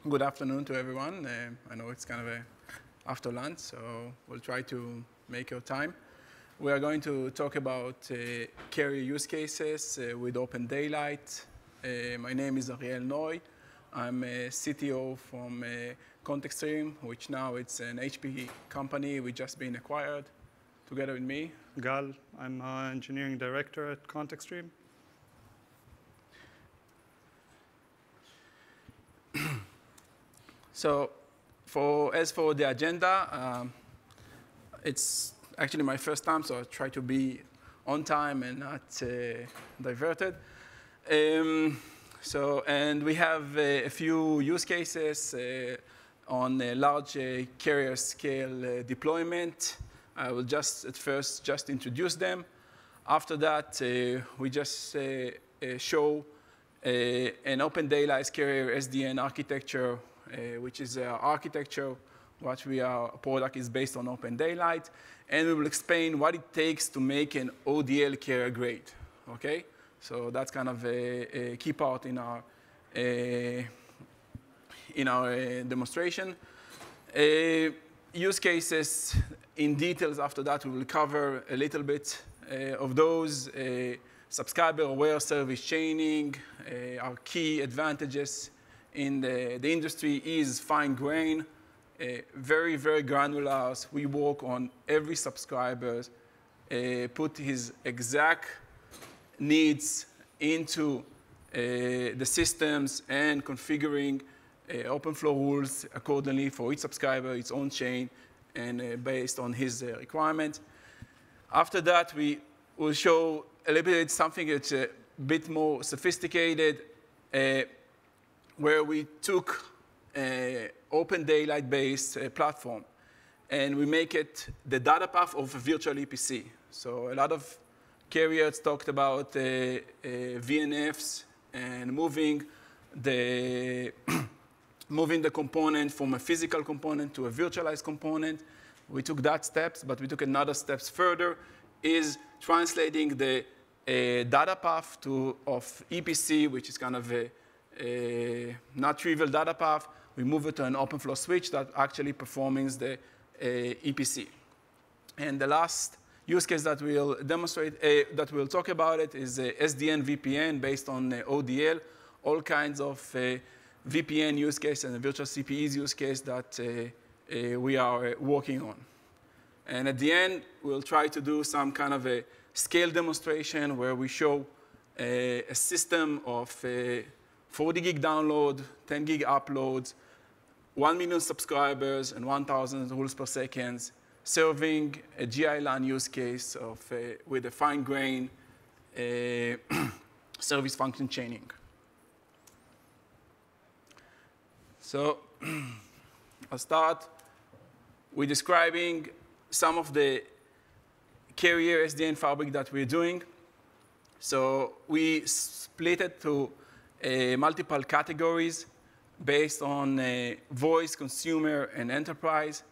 Good afternoon to everyone. I know it's kind of after lunch, so we'll try to make your time. We are going to talk about carrier use cases with OpenDaylight. My name is Ariel. I'm a CTO from ConteXtream, which now it's an HP company. We've just been acquired together with me. Gal, I'm engineering director at ConteXtream. So as for the agenda, it's actually my first time, so I'll try to be on time and not diverted. And we have a few use cases on a large carrier scale deployment. I will at first introduce them. After that, we just show an OpenDaylight carrier SDN architecture, which is our architecture. Our product is based on OpenDaylight. And we will explain what it takes to make an ODL Caregrade. Okay? So that's kind of a key part in our demonstration. Use cases in details after that, we will cover a little bit of those. Subscriber-aware service chaining, our key advantages in the industry is fine grain, very, very granular. We work on every subscriber, put his exact needs into the systems and configuring open flow rules accordingly for each subscriber, its own chain, and based on his requirement. After that, we will show a little bit something that's a bit more sophisticated, where we took an OpenDaylight-based platform, and we make it the data path of a virtual EPC. So a lot of carriers talked about VNFs and moving the component from a physical component to a virtualized component. We took that steps, but we took another steps further, is translating the data path of EPC, which is kind of a not trivial data path. We move it to an open flow switch that actually performs the EPC. And the last use case that we'll demonstrate, that we'll talk about it, is SDN VPN based on ODL, all kinds of VPN use case and the virtual CPEs use case that we are working on. And at the end, we'll try to do some kind of a scale demonstration where we show a system of 40 gig download, 10 gig uploads, 1 million subscribers, and 1,000 rules per second, serving a GI-LAN use case with a fine-grain service function chaining. So I'll start with describing some of the carrier SDN Fabric that we're doing. So we split it to multiple categories based on voice, consumer, and enterprise.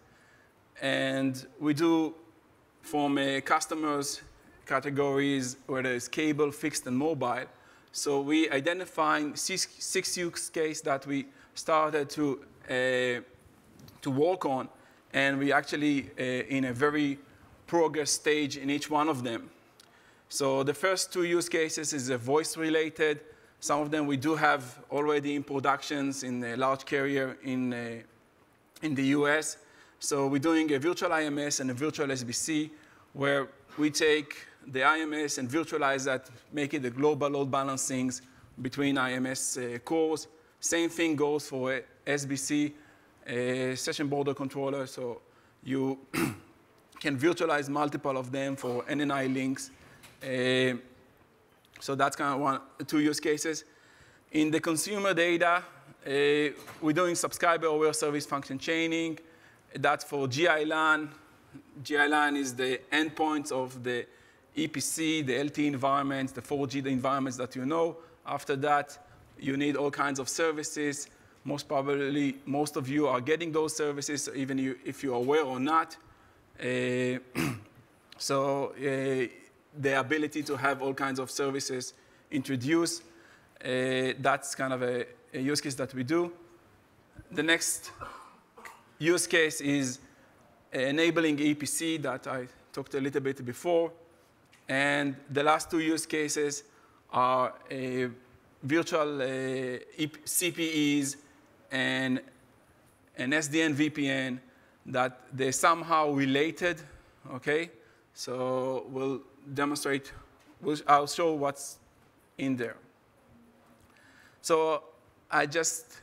And we do from customers categories, whether it's cable, fixed, and mobile. So we identifying six use cases that we started to work on. And we actually in a very progress stage in each one of them. So the first two use cases is voice-related. Some of them we do have already in productions in a large carrier in the US. So we're doing a virtual IMS and a virtual SBC, where we take the IMS and virtualize that, make it the global load balancings between IMS cores. Same thing goes for SBC, session border controller. So you can virtualize multiple of them for NNI links. So that's kind of two use cases. In the consumer data, we're doing subscriber-aware service function chaining. That's for GI-LAN. GI-LAN is the endpoints of the EPC, the LTE environments, the 4G environments that you know. After that, you need all kinds of services. Most probably, most of you are getting those services, even if you're aware or not. So the ability to have all kinds of services introduced, that's kind of a use case that we do. the next use case is enabling EPC that I talked a little bit before. And the last two use cases are virtual CPEs and an SDN VPN that they're somehow related, okay? So we'll demonstrate, I'll show what's in there. So I just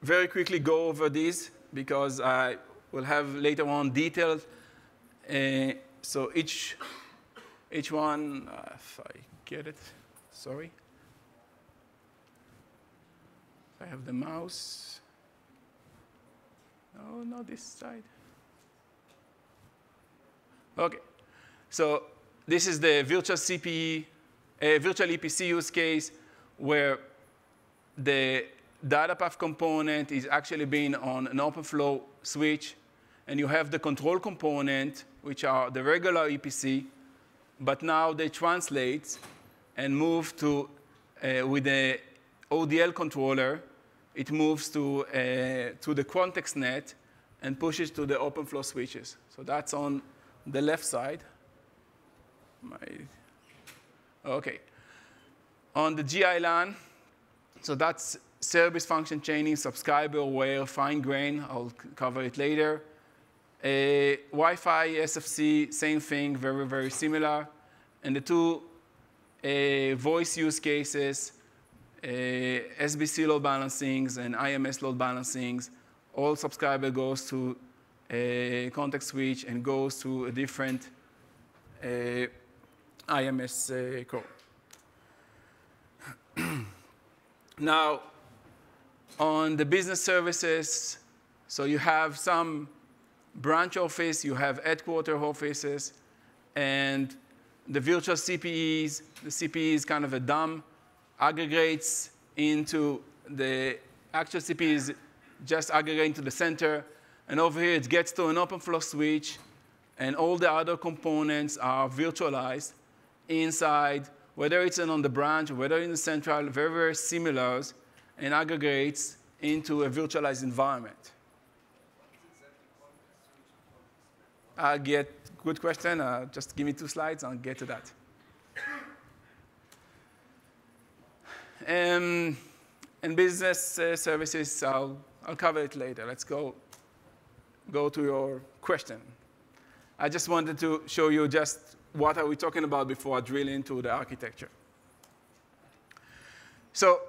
very quickly go over these because I will have later on details. So each one, if I get it, sorry. I have the mouse. No, not this side. OK. So this is the virtual CPE, virtual EPC use case where the data path component is actually being on an OpenFlow switch. And you have the control component, which are the regular EPC. But now they translate and move to, with the ODL controller, it moves to the context net and pushes to the OpenFlow switches. So that's on the left side. OK. On the GI LAN, so that's service function chaining, subscriber aware, fine grain. I'll cover it later. Wi-Fi, SFC, same thing, very, very similar. And the two voice use cases, SBC load balancings and IMS load balancings, all subscriber goes to a context switch and goes to a different IMS core. Now, on the business services, so you have some branch office, you have headquarter offices, and the virtual CPEs, the CPE is kind of a DOM, aggregates into the actual CPEs, just aggregate into the center. And over here, it gets to an OpenFlow switch, and all the other components are virtualized inside, whether it's on the branch or whether in the central, very, very similar, and aggregates into a virtualized environment. Good question. Just give me 2 slides, I'll get to that. And business services, I'll cover it later. Let's go to your question. I just wanted to show you just what are we talking about before I drill into the architecture. So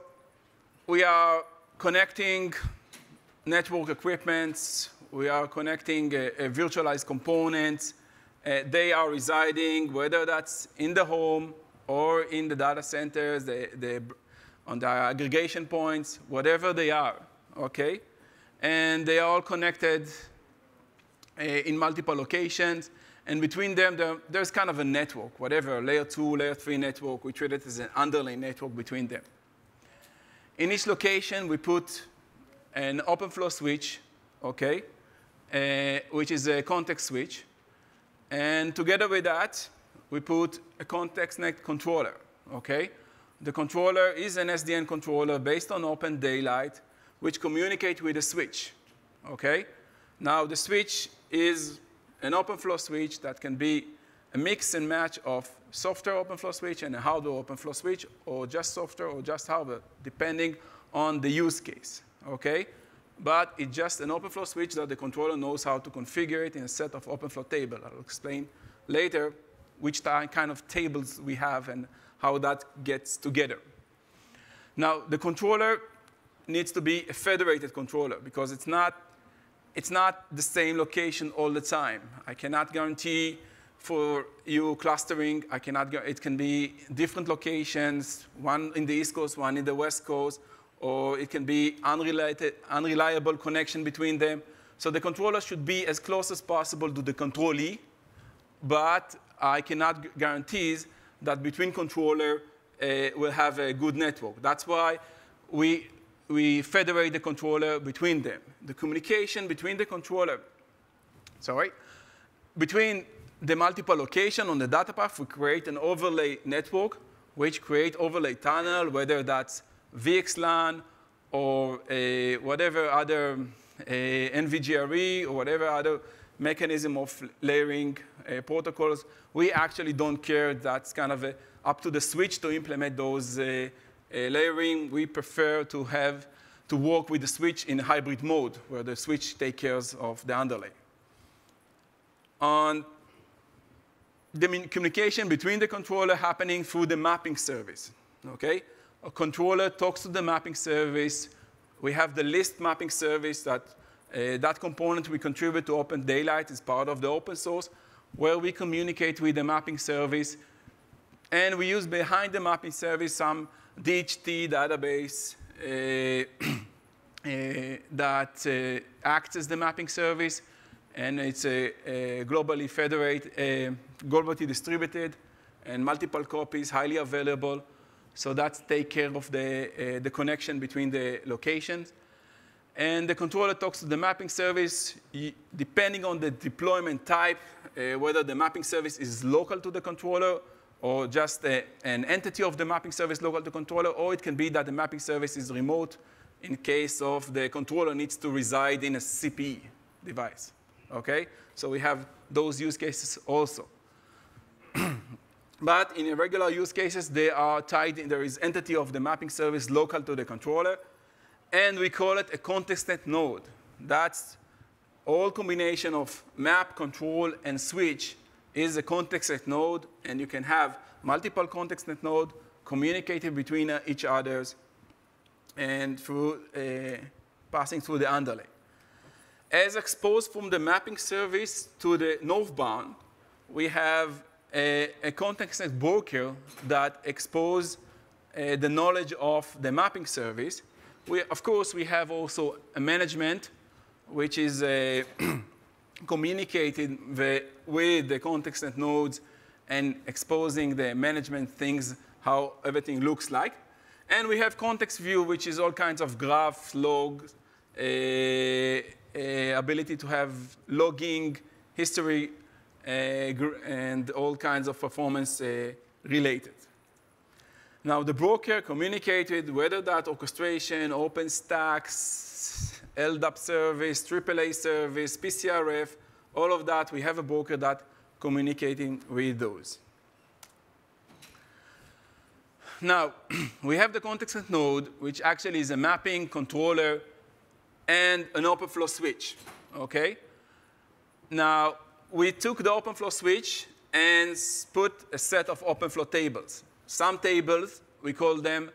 we are connecting network equipments. We are connecting virtualized components. They are residing, whether that's in the home or in the data centers, on the aggregation points, whatever they are, OK? And they are all connected in multiple locations. And between them, there's kind of a network, whatever, layer 2, layer 3 network. We treat it as an underlay network between them. In each location, we put an OpenFlow switch, OK, which is a context switch. And together with that, we put a context net controller, OK? The controller is an SDN controller based on OpenDaylight, which communicates with the switch, OK? Now, the switch is an OpenFlow switch that can be a mix and match of software OpenFlow switch and a hardware OpenFlow switch, or just software or just hardware, depending on the use case, OK? But it's just an OpenFlow switch that the controller knows how to configure it in a set of OpenFlow tables. I'll explain later which kind of tables we have and how that gets together. Now, the controller needs to be a federated controller because it's not the same location all the time. I cannot guarantee for you clustering. It can be different locations, one in the East Coast, one in the West Coast, or it can be unreliable connection between them. So the controller should be as close as possible to the controllee, but I cannot guarantee that between controller we'll have a good network. That's why we federate the controller between them. The communication between the controller, between the multiple location on the data path, we create an overlay network, which create overlay tunnel, whether that's VXLAN or whatever other NVGRE or whatever other mechanism of layering protocols, we actually don't care. That's kind of up to the switch to implement those layering. We prefer to work with the switch in hybrid mode, where the switch takes care of the underlay. On the communication between the controller happening through the mapping service. Okay? A controller talks to the mapping service. We have the list mapping service that component we contribute to OpenDaylight is part of the open source, where we communicate with the mapping service. And we use behind the mapping service some DHT database that acts as the mapping service. And it's globally federated, globally distributed, and multiple copies, highly available. So that takes care of the connection between the locations. And the controller talks to the mapping service, depending on the deployment type, whether the mapping service is local to the controller, or just an entity of the mapping service local to the controller, or it can be that the mapping service is remote in case of the controller needs to reside in a CPE device. Okay? So we have those use cases also. But in regular use cases, they are tied in. There is entity of the mapping service local to the controller. And we call it a ConteXtNet node. That's all combination of map, control, and switch is a ConteXtNet node. And you can have multiple ConteXtNet nodes communicating between each others and through, passing through the underlay. As exposed from the mapping service to the northbound, we have a ConteXtNet broker that exposes the knowledge of the mapping service. Of course, we have also a management, which is communicating with the ConteXtNet nodes and exposing the management things, how everything looks like. And we have context view, which is all kinds of graphs, logs, ability to have logging, history, and all kinds of performance related. Now, the broker communicated whether that orchestration, OpenStack, LDAP service, AAA service, PCRF, all of that, we have a broker that communicating with those. Now, we have the ConteXtNet node, which actually is a mapping controller and an OpenFlow switch, okay? Now, we took the OpenFlow switch and put a set of OpenFlow tables. Some tables, we call them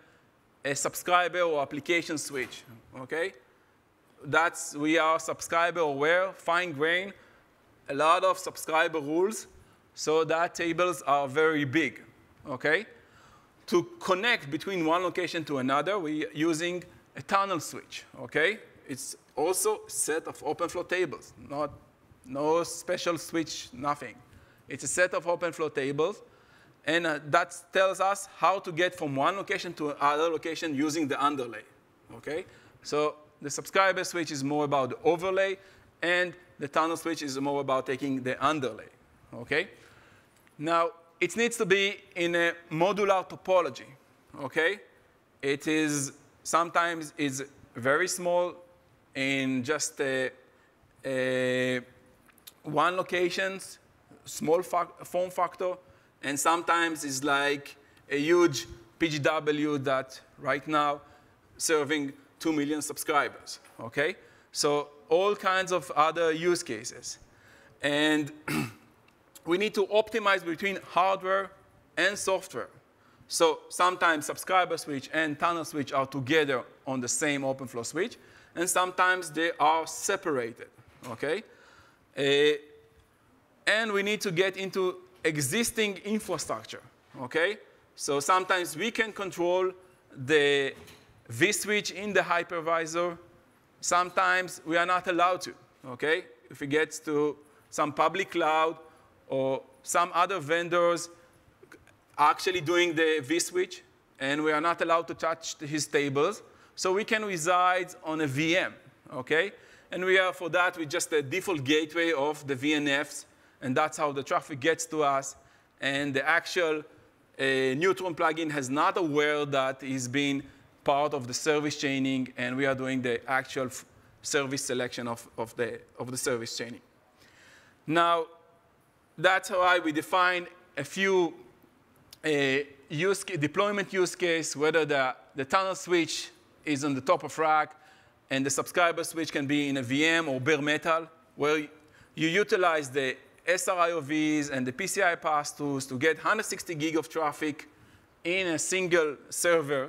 a subscriber or application switch, okay? We are subscriber aware, fine grain, a lot of subscriber rules, so that tables are very big, okay? To connect between one location to another, we're using a tunnel switch, okay? It's also a set of OpenFlow tables, no special switch, nothing. It's a set of OpenFlow tables, and that tells us how to get from one location to another location using the underlay, okay? So the subscriber switch is more about the overlay, and the tunnel switch is more about taking the underlay, okay? Now, it needs to be in a modular topology, okay? It is sometimes is very small in just one location, small form factor, and sometimes it's like a huge PGW that right now serving 2 million subscribers, okay? So all kinds of other use cases. And we need to optimize between hardware and software. So sometimes subscriber switch and tunnel switch are together on the same OpenFlow switch, and sometimes they are separated, okay? And we need to get into existing infrastructure, okay? So sometimes we can control the vSwitch in the hypervisor. Sometimes we are not allowed to, okay? If it gets to some public cloud or some other vendors actually doing the vSwitch, and we are not allowed to touch his tables, so we can reside on a VM, okay? And we are, for that, with just a default gateway of the VNFs, and that's how the traffic gets to us. And the actual Neutron plugin has not aware that he's been part of the service chaining, and we are doing the actual service selection of the service chaining. Now, that's how we define a few deployment use case, whether the tunnel switch is on the top of rack, and the subscriber switch can be in a VM or bare metal, where you utilize the SRIOVs and the PCI pass-throughs to get 160 gig of traffic in a single server,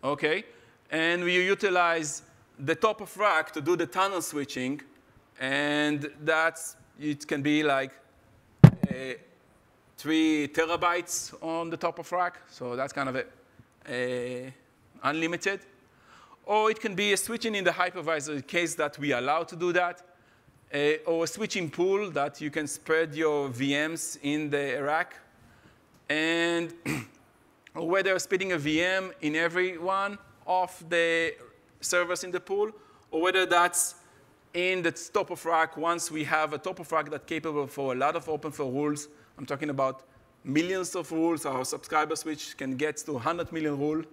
okay? And we utilize the top of rack to do the tunnel switching, and it can be like 3 terabytes on the top of rack, so that's kind of unlimited. Or it can be a switching in the hypervisor in case that we allow to do that, or a switching pool that you can spread your VMs in the rack, and or whether splitting a VM in every one of the servers in the pool, or whether that's in the top of rack once we have a top of rack that's capable for a lot of OpenFlow rules. I'm talking about millions of rules. Our subscriber switch can get to 100 million rules.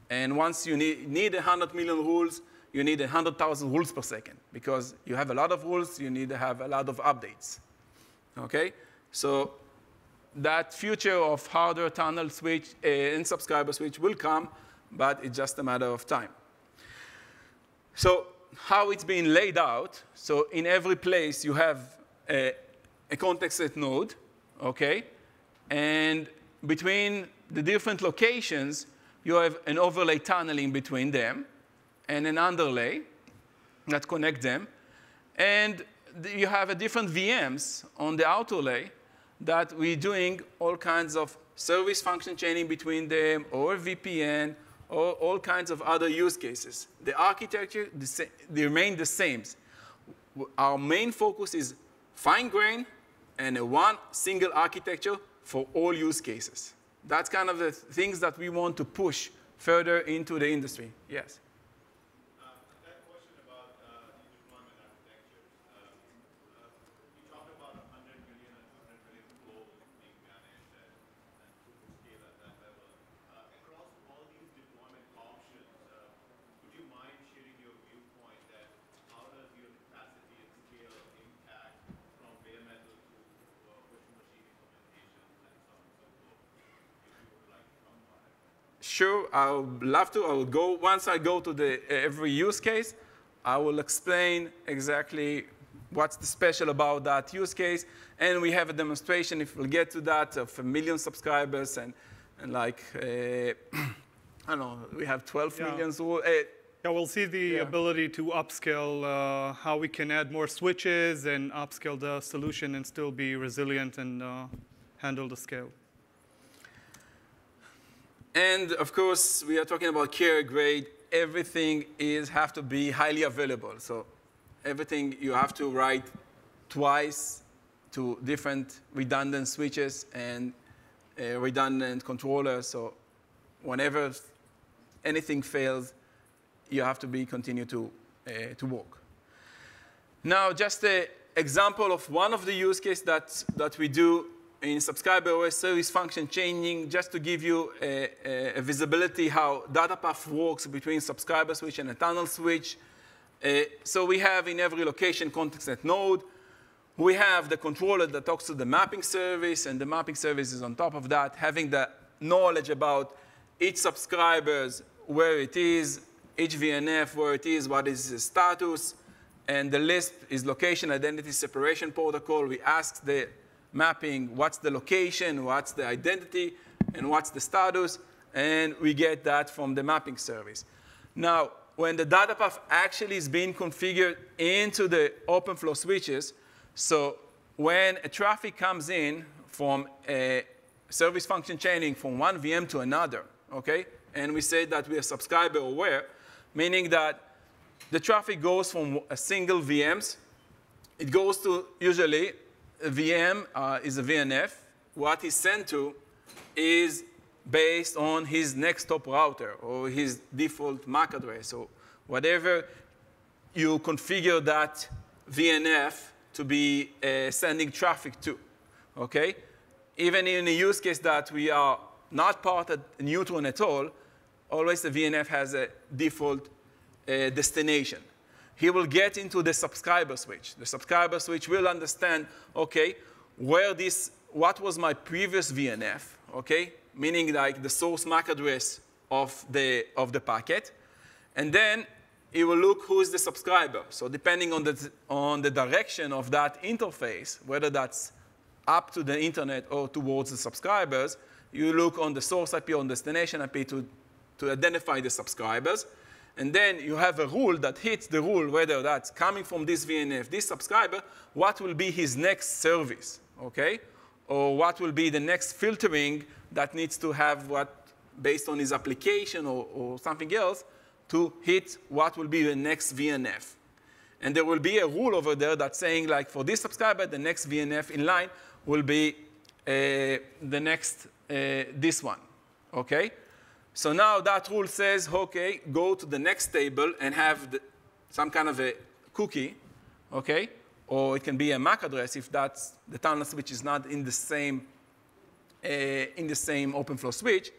And once you need 100 million rules, you need 100,000 rules per second. Because you have a lot of rules, you need to have a lot of updates. Okay? So that future of hardware tunnel switch and subscriber switch will come, but it's just a matter of time. So how it's being laid out, so in every place you have a context set node, okay? And between the different locations, you have an overlay tunneling between them and an underlay that connect them. And you have a different VMs on the outer lay that we're doing all kinds of service function chaining between them, or VPN, or all kinds of other use cases. The architecture, they remain the same. Our main focus is fine-grained and one single architecture for all use cases. That's kind of the things that we want to push further into the industry. Yes? That question about deployment architectures. You talked about 100 million and 100 million flows being managed and throughput scale at that level. Across all these deployment options, would you mind sharing your viewpoint that how does your capacity and scale impact from bare metal to virtual machine implementations and so on and so forth? If you would like to comment on it. Sure, I would love to. I would go, once I go to every use case, I will explain exactly what's the special about that use case. And we have a demonstration, if we'll get to that, of 1 million subscribers and like, I don't know, we have 12 million. Yeah, we'll see the ability to upscale, how we can add more switches and upscale the solution and still be resilient and handle the scale. And of course, we are talking about Caregrade. Everything have to be highly available. So everything you have to write twice to different redundant switches and redundant controllers. So whenever anything fails, you have to continue to work. Now, just an example of one of the use cases that we do in subscriber OS service function chaining, just to give you a visibility how data path works between subscriber switch and a tunnel switch. So we have in every location context net node. We have the controller that talks to the mapping service, and the mapping service is on top of that, having the knowledge about each subscriber's where it is, each VNF where it is, what is the status, and the list is location identity separation protocol. We ask the mapping what's the location, what's the identity, and what's the status, and we get that from the mapping service. Now, when the data path actually is being configured into the OpenFlow switches, so when a traffic comes in from a service function chaining from one VM to another, okay, and we say that we are subscriber aware, meaning that the traffic goes from a single VMs, it goes to usually a VM is a VNF. What is sent to is based on his next top router or his default MAC address. So whatever you configure that VNF to be sending traffic to, okay? Even in a use case that we are not part of Neutron at all, always the VNF has a default destination. He will get into the subscriber switch. The subscriber switch will understand, OK, what was my previous VNF, OK, meaning like the source MAC address of the packet. And then it will look who is the subscriber. So depending on the direction of that interface, whether that's up to the internet or towards the subscribers, you look on the source IP or destination IP to identify the subscribers. And then you have a rule that hits the rule, whether that's coming from this VNF, this subscriber, what will be his next service, OK? Or what will be the next filtering that needs to have what, based on his application or something else, to hit what will be the next VNF. And there will be a rule over there that's saying, like, for this subscriber, the next VNF in line will be the next, this one, OK? So now that rule says, OK, go to the next table and have some kind of a cookie, OK? Or it can be a MAC address if that's the tunnel switch is not in the same OpenFlow switch.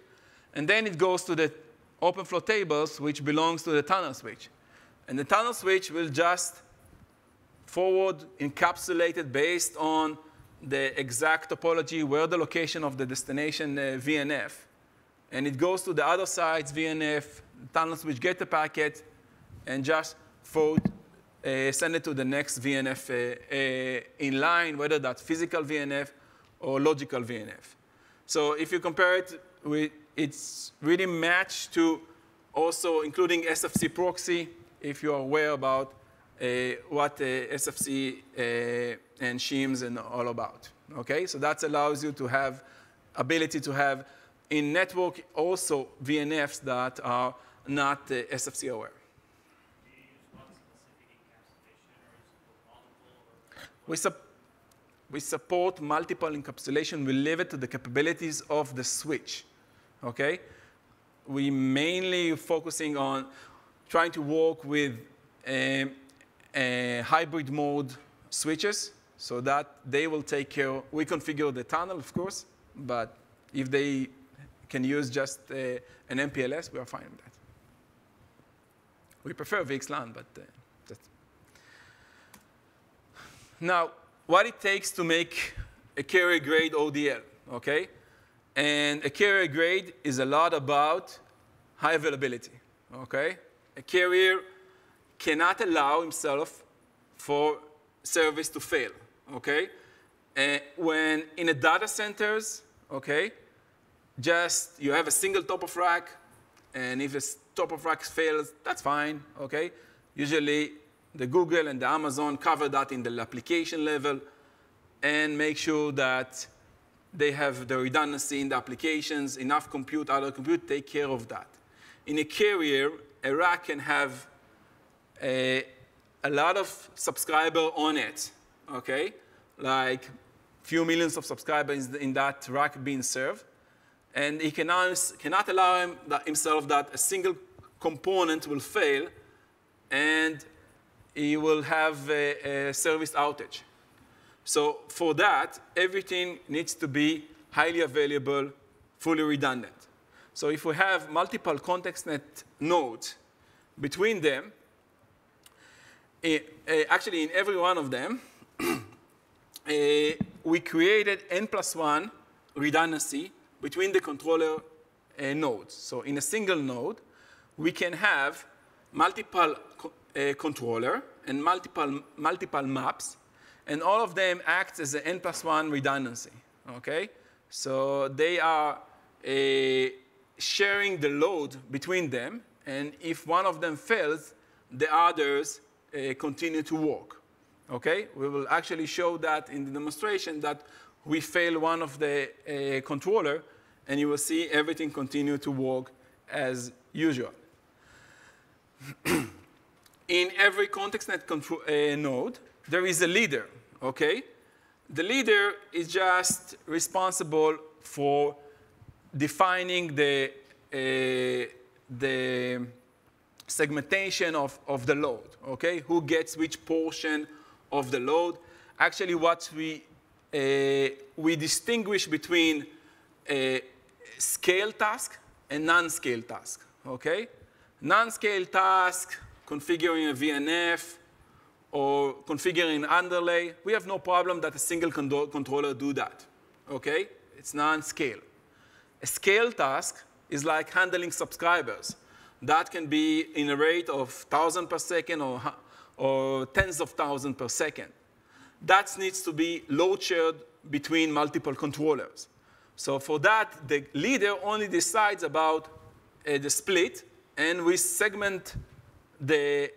And then it goes to the OpenFlow tables, which belongs to the tunnel switch. And the tunnel switch will just forward encapsulate it based on the exact topology where the location of the destination VNF. And it goes to the other side's VNF, tunnel switch get the packet, and just send it to the next VNF in line, whether that's physical VNF or logical VNF. So if you compare it with, it's really matched to also including SFC proxy, if you're aware about what SFC and shims and all about. Okay, so that allows you to have ability to have in network also VNFs that are not SFC aware. Do you use one specific encapsulation or is it multiple? We support multiple encapsulation. We leave it to the capabilities of the switch. Okay? We mainly focusing on trying to work with hybrid mode switches so that they will take care. We configure the tunnel, of course, but if they can use just an MPLS, we are fine with that. We prefer VXLAN, but just. Now, what it takes to make a carrier grade ODL, okay? And a carrier grade is a lot about high availability, okay? A carrier cannot allow himself for service to fail, okay? When in a data centers, okay, just you have a single top of rack, and if a top of rack fails, that's fine, okay? Usually, the Google and the Amazon cover that in the application level and make sure that they have the redundancy in the applications, enough compute, other compute, take care of that. In a carrier, a rack can have a lot of subscribers on it, okay? Like few millions of subscribers in that rack being served. And he cannot allow himself that a single component will fail and he will have a service outage. So for that, everything needs to be highly available, fully redundant. So if we have multiple ConteXtNet nodes between them, actually in every one of them, we created N+1 redundancy between the controller nodes. So in a single node, we can have multiple controller and multiple maps, and all of them act as an N+1 redundancy, okay? So they are sharing the load between them, and if one of them fails, the others continue to work, okay? We will actually show that in the demonstration that we fail one of the controller, and you will see everything continue to work as usual. In every ConteXtNet node, there is a leader, okay? The leader is just responsible for defining the segmentation of the load, okay? Who gets which portion of the load. Actually, what we distinguish between scale task and non-scale task, okay? Non-scale task, configuring a VNF, or configuring an underlay, we have no problem that a single controller do that, okay? It's non-scale. A scale task is like handling subscribers. That can be in a rate of 1,000 per second or tens of thousands per second. That needs to be load shared between multiple controllers. So for that, the leader only decides about the split, and we segment the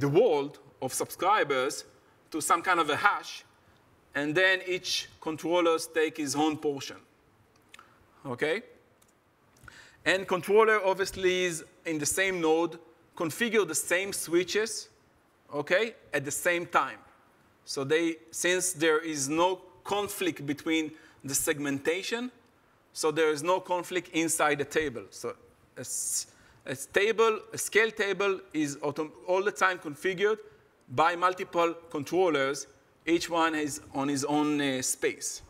world of subscribers to some kind of a hash, and then each controller takes his own portion, okay? And controller obviously is in the same node, configure the same switches, okay, at the same time. So since there is no conflict between the segmentation, so there is no conflict inside the table. So a scale table is all the time configured by multiple controllers. Each one is on his own space.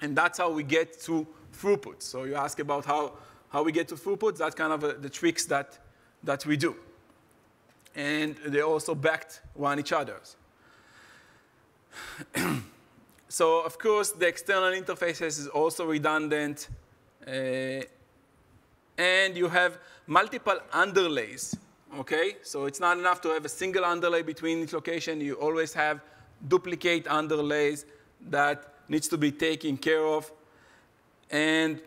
And that's how we get to throughput. So you ask about how we get to throughput. That's kind of the tricks that we do. And they also backed each other's. So of course, the external interfaces is also redundant. And you have multiple underlays, okay? So it's not enough to have a single underlay between each location. You always have duplicate underlays that needs to be taken care of. And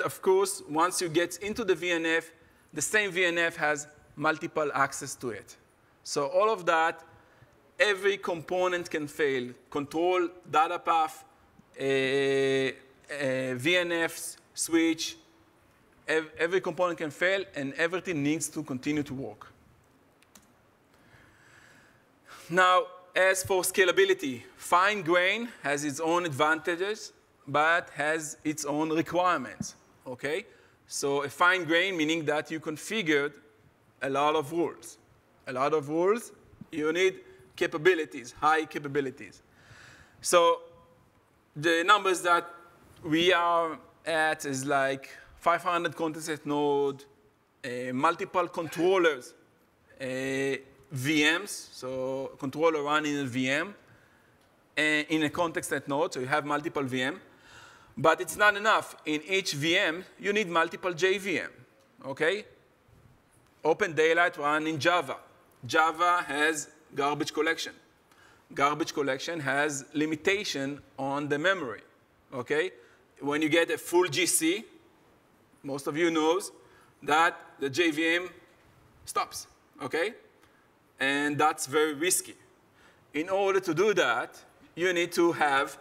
of course, once you get into the VNF, the same VNF has multiple access to it. So all of that, every component can fail. Control, data path, VNFs, switch, every component can fail, and everything needs to continue to work. Now, as for scalability, fine grain has its own advantages, but has its own requirements, okay? So a fine grain meaning that you configured a lot of rules. A lot of rules, you need capabilities, high capabilities. So the numbers that we are at is like 500 context node, multiple controllers, VMs, so controller running in a VM, in a context net node, so you have multiple VM. But it's not enough. In each VM, you need multiple JVM, okay? OpenDaylight run in Java. Java has garbage collection. Garbage collection has limitation on the memory, okay? When you get a full GC, most of you knows that the JVM stops, okay? And that's very risky. In order to do that, you need to have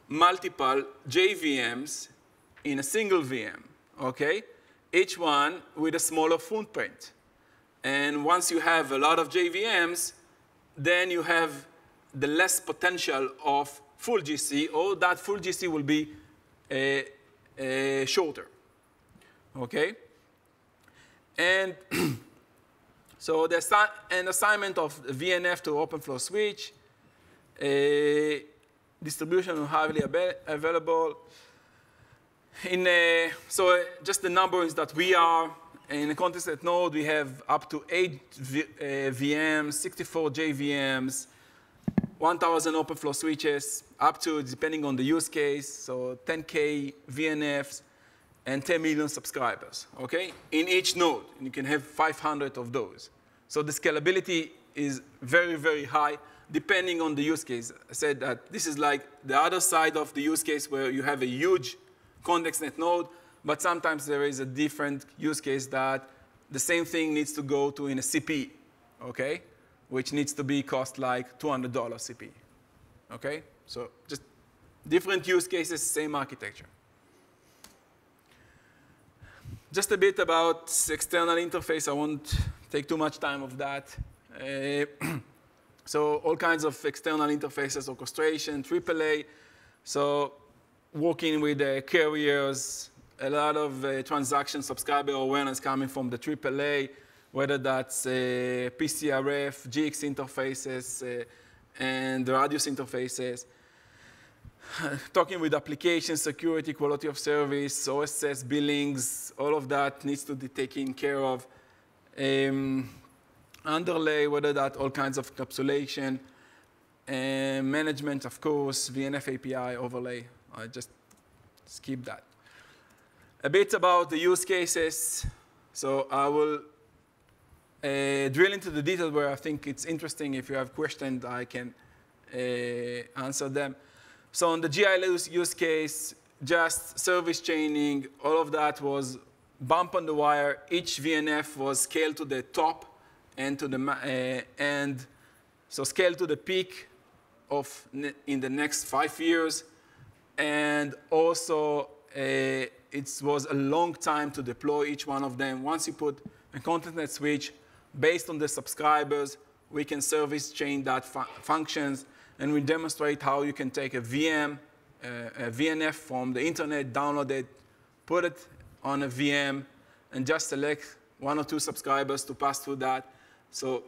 multiple JVMs in a single VM, okay? Each one with a smaller footprint. And once you have a lot of JVMs, then you have the less potential of full GC, or that full GC will be shorter, okay? And so an assignment of VNF to OpenFlow switch, distribution highly available. So just the numbers that we are, in a context net node, we have up to 8 VMs, 64 JVMs, 1,000 OpenFlow switches, up to, depending on the use case, so 10K VNFs, and 10 million subscribers, okay? In each node, and you can have 500 of those. So the scalability is very, very high, depending on the use case. I said that this is like the other side of the use case where you have a huge context net node, but sometimes there is a different use case that the same thing needs to go to in a CPE, okay? Which needs to be cost like $200 CPE, okay? So just different use cases, same architecture. Just a bit about external interface. I won't take too much time of that. So all kinds of external interfaces, orchestration, AAA. So working with carriers, a lot of transaction subscriber awareness coming from the AAA, whether that's PCRF, GX interfaces, and the radius interfaces. talking with applications, security, quality of service, OSS, billings, all of that needs to be taken care of. Underlay, whether that all kinds of encapsulation, management, of course, VNF API, overlay. I just skip that. A bit about the use cases. So I will drill into the detail where I think it's interesting. If you have questions, I can answer them. So on the GI use case, just service chaining, all of that was bump on the wire. Each VNF was scaled to the top and to the so scaled to the peak of in the next 5 years. And also, it was a long time to deploy each one of them. Once you put a ContextNet switch, based on the subscribers, we can service chain that functions. And we demonstrate how you can take a VM, a VNF from the internet, download it, put it on a VM, and just select 1 or 2 subscribers to pass through that. So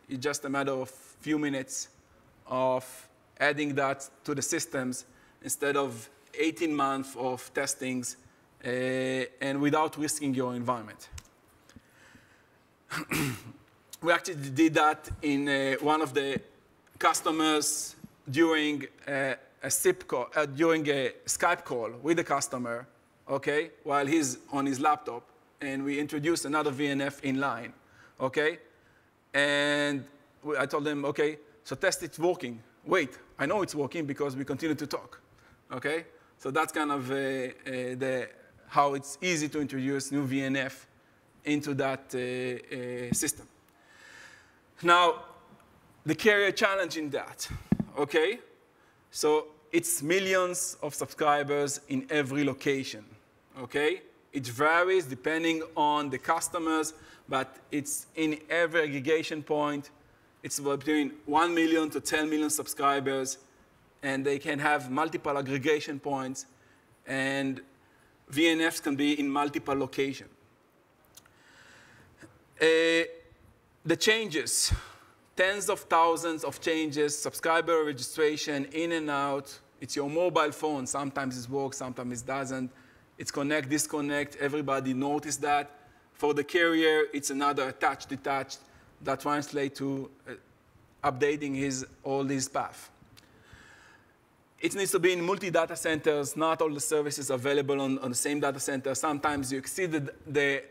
it's just a matter of few minutes of adding that to the systems instead of 18 months of testings and without risking your environment. We actually did that in one of the customers during a SIP call, during a Skype call with the customer, okay, while he's on his laptop, and we introduced another VNF in line, okay? And I told them, okay, so test it's working. Wait, I know it's working because we continue to talk, okay? So that's kind of how it's easy to introduce new VNF into that system. Now, the carrier challenge in that, okay? So it's millions of subscribers in every location, okay? It varies depending on the customers, but it's in every aggregation point. It's between 1 million to 10 million subscribers, and they can have multiple aggregation points, and VNFs can be in multiple locations. The changes, tens of thousands of changes, subscriber registration, in and out. It's your mobile phone. Sometimes it works, sometimes it doesn't. It's connect, disconnect. Everybody noticed that. For the carrier, it's another attach, detach that translates to updating all his path. It needs to be in multi-data centers. Not all the services available on the same data center. Sometimes you exceeded the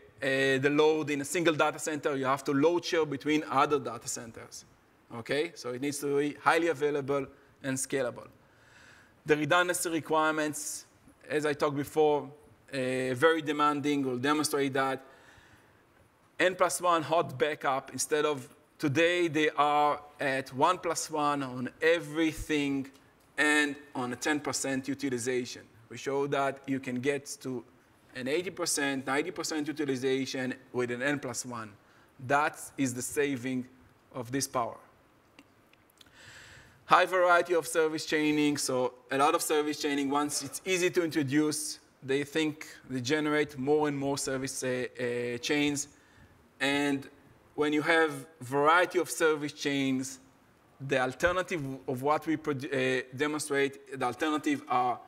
load in a single data center. You have to load share between other data centers. Okay? So it needs to be highly available and scalable. The redundancy requirements, as I talked before, very demanding. We'll demonstrate that. N+1 hot backup. Instead of today, they are at 1+1 on everything and on a 10% utilization. We show that you can get to an 80%, 90% utilization with an N+1. That is the saving of this power. High variety of service chaining. So a lot of service chaining. Once it's easy to introduce, they generate more and more service chains. And when you have variety of service chains, the alternative of what we demonstrate, the alternative are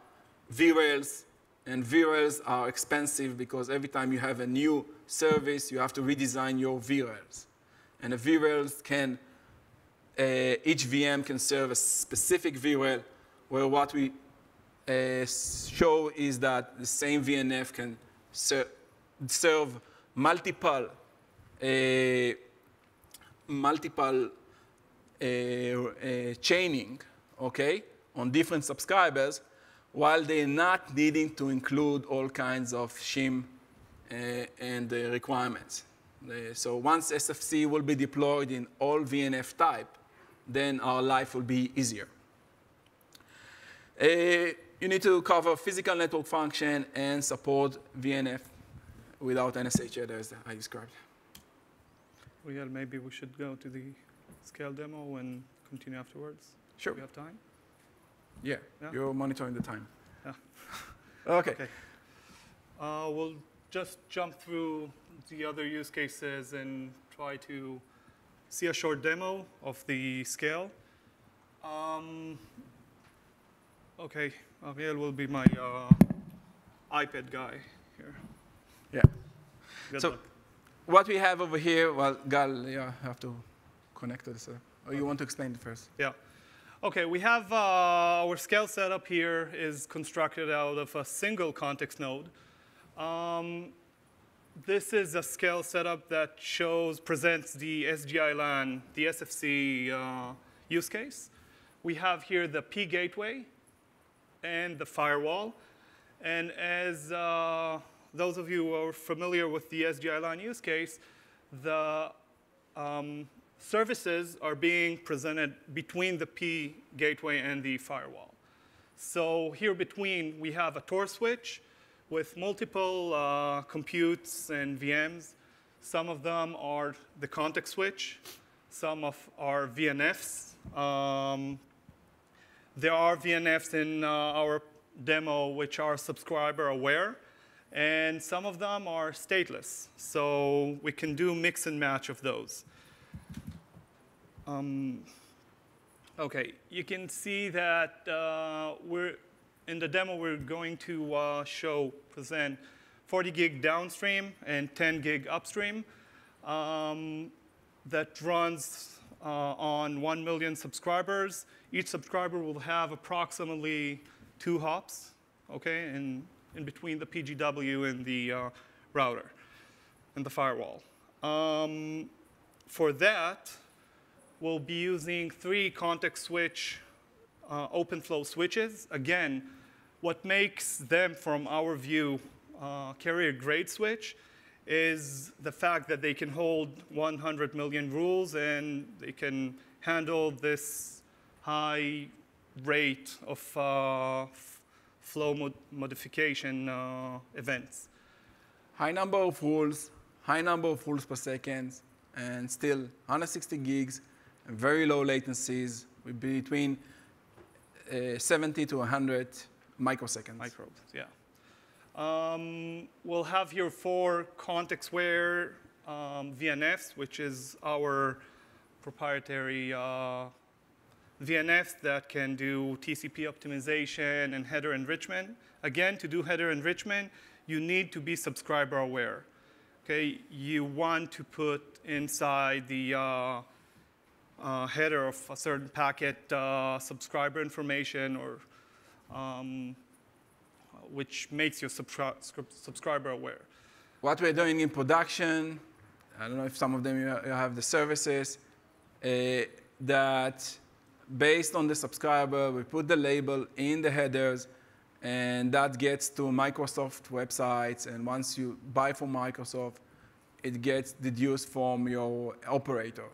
VRails. And VRails are expensive because every time you have a new service, you have to redesign your VRails. And the VRails can, each VM can serve a specific VRail, where what we show is that the same VNF can serve multiple chaining, okay, on different subscribers, while they're not needing to include all kinds of shim and requirements. So once SFC will be deployed in all VNF type, then our life will be easier. You need to cover physical network function and support VNF without NSH headers, as I described. Well, yeah, maybe we should go to the scale demo and continue afterwards. Sure. Do we have time? Yeah, Yeah. You're monitoring the time. Yeah. Okay. We'll just jump through the other use cases and try to see a short demo of the scale. Okay, Ariel will be my iPad guy here. Yeah. Good So luck. what we have over here, well, Gal, you have to connect to this. Or you want to explain it first? Yeah. Okay, we have our scale setup here is constructed out of a single context node. This is a scale setup that presents the SGI LAN, the SFC use case. We have here the P gateway and the firewall. And as those of you who are familiar with the SGI LAN use case, the services are being presented between the P gateway and the firewall. So here between, we have a Tor switch with multiple computes and VMs. Some of them are the context switch. Some are VNFs. There are VNFs in our demo which are subscriber aware. And some of them are stateless. So we can do mix and match of those. OK, you can see that in the demo, we're going to present 40 gig downstream and 10 gig upstream that runs on 1 million subscribers. Each subscriber will have approximately 2 hops, okay, in between the PGW and the router and the firewall. For that, we'll be using 3 context switch OpenFlow switches. Again, what makes them, from our view, carrier grade switch is the fact that they can hold 100 million rules and they can handle this high rate of flow modification events. High number of rules per second, and still 160 gigs, and very low latencies, with between 70 to 100 microseconds. Microbes, yeah. We'll have here 4 context-aware VNFs, which is our proprietary VNFs that can do TCP optimization and header enrichment. Again, to do header enrichment, you need to be subscriber aware. Okay, you want to put inside the header of a certain packet subscriber information, or which makes you subscriber aware. What we're doing in production, I don't know if some of them you have the services, that based on the subscriber, we put the label in the headers, and that gets to Microsoft websites. And once you buy from Microsoft, it gets deduced from your operator.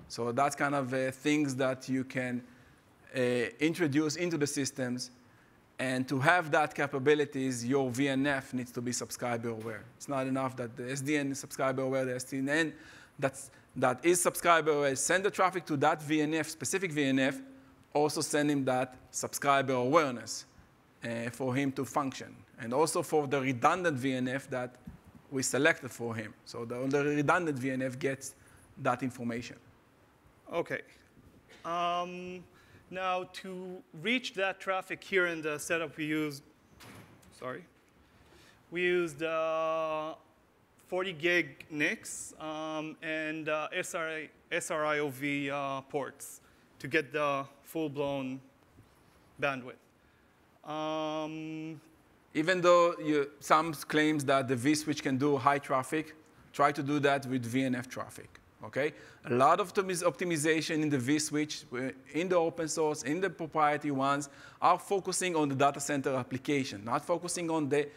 So that's kind of things that you can introduce into the systems. And to have that capabilities, your VNF needs to be subscriber aware. It's not enough that the SDN is subscriber aware, the SDN that is subscriber aware, send the traffic to that VNF, specific VNF, also send him that subscriber awareness for him to function. And also for the redundant VNF that we selected for him. So the redundant VNF gets that information. OK. Now, to reach that traffic here in the setup, we used 40 gig NICs and SRIOV ports to get the full-blown bandwidth. Even though some claims that the vSwitch can do high traffic, try to do that with VNF traffic. Okay? A lot of optimization in the vSwitch, in the open source, in the proprietary ones, are focusing on the data center application, not focusing on the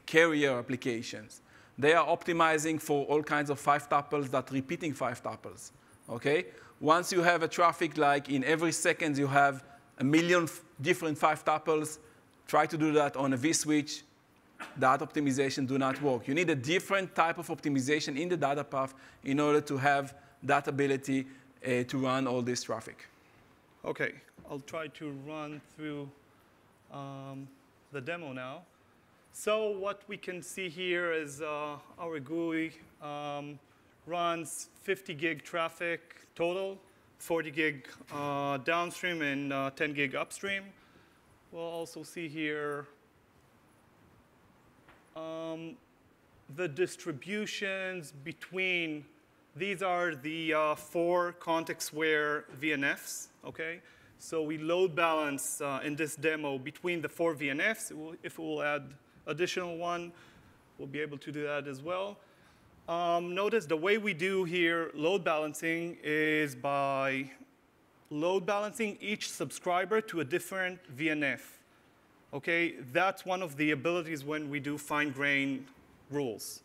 carrier applications. They are optimizing for all kinds of 5 tuples that repeating 5 tuples. Okay? Once you have a traffic like in every second you have 1 million different 5 tuples, try to do that on a vSwitch. That optimization do not work. You need a different type of optimization in the data path in order to have that ability to run all this traffic. OK, I'll try to run through the demo now. So what we can see here is our GUI runs 50 gig traffic total, 40 gig downstream, and 10 gig upstream. we'll also see here the distributions between, these are the 4 context-aware VNFs, okay? So we load balance in this demo between the 4 VNFs. If we'll add additional one, we'll be able to do that as well. Notice the way we do here load balancing is by load balancing each subscriber to a different VNF. Okay, that's one of the abilities when we do fine-grained rules.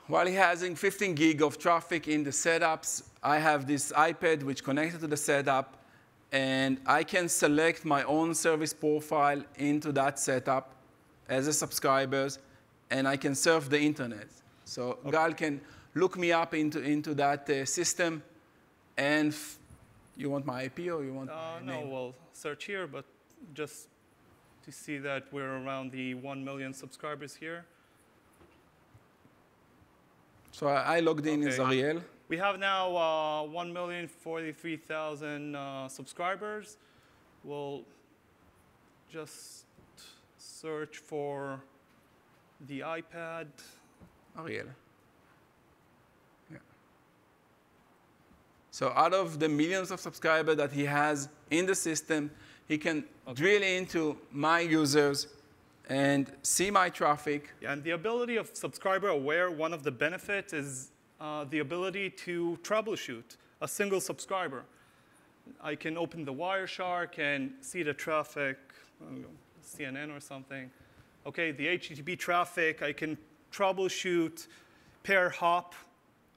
While having 15 gig of traffic in the setups, I have this iPad which connected to the setup, and I can select my own service profile into that setup as a subscribers, and I can surf the internet. So Gal can look me up into that system, and you want my IP or you want my no, name? we'll search here, but just to see that we're around the 1 million subscribers here. So I logged in as Ariel. We have now 1,043,000 subscribers. We'll just search for the iPad. Ariel. Yeah. So out of the millions of subscribers that he has in the system, he can drill into my users and see my traffic. Yeah, and the ability of subscriber aware, one of the benefits is the ability to troubleshoot a single subscriber. I can open the Wireshark and see the traffic, CNN or something. Okay, the HTTP traffic, I can troubleshoot, pair hop,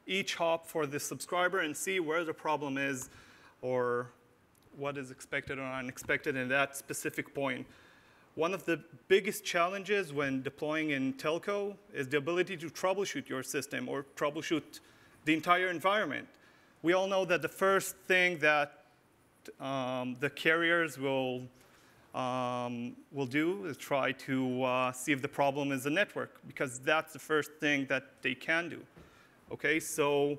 each hop for the subscriber and see where the problem is or what is expected or unexpected in that specific point. One of the biggest challenges when deploying in telco is the ability to troubleshoot your system or troubleshoot the entire environment. We all know that the first thing that the carriers will do is try to see if the problem is the network, because that's the first thing that they can do. Okay, so